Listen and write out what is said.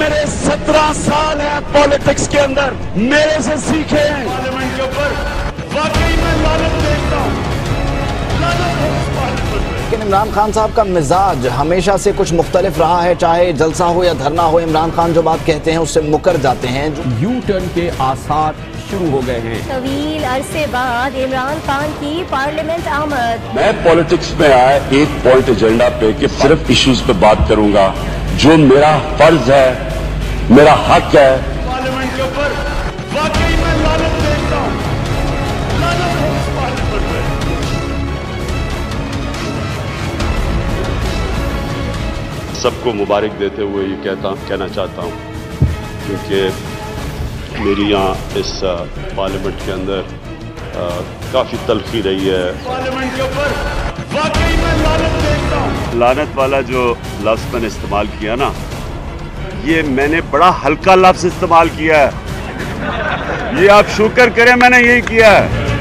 मेरे 17 साल है पॉलिटिक्स के अंदर, मेरे से सीखे हैं। पार्लियामेंट के ऊपर वाकई में लानत देखता हूं, लानत है इस पार्लियामेंट में। लेकिन इमरान खान साहब का मिजाज हमेशा से कुछ मुख्तलिफ रहा है, चाहे जलसा हो या धरना हो। इमरान खान जो बात कहते हैं उससे मुकर जाते हैं। यू टर्न के आसार शुरू हो गए हैं। तवील अरसे बाद इमरान खान की पार्लियामेंट आमद। मैं पॉलिटिक्स में आया एक पॉइंट एजेंडा पे कि सिर्फ इश्यूज पे बात करूंगा, जो मेरा फर्ज है, मेरा हक है। पार्लियामेंट के ऊपर वाकई में लानत देखता हूं, लानत है इस पार्लियामेंट में। सबको मुबारक देते हुए ये कहना चाहता हूं, क्योंकि मेरी यहाँ इस पार्लियामेंट के अंदर काफी तलखी रही है। पार्लियामेंट के ऊपर वाकई में लानत देखता हूं। लानत वाला जो लफ्ज मैंने इस्तेमाल किया ना, ये मैंने बड़ा हल्का लफ्ज इस्तेमाल किया है। ये आप शुक्र करें मैंने यही किया है।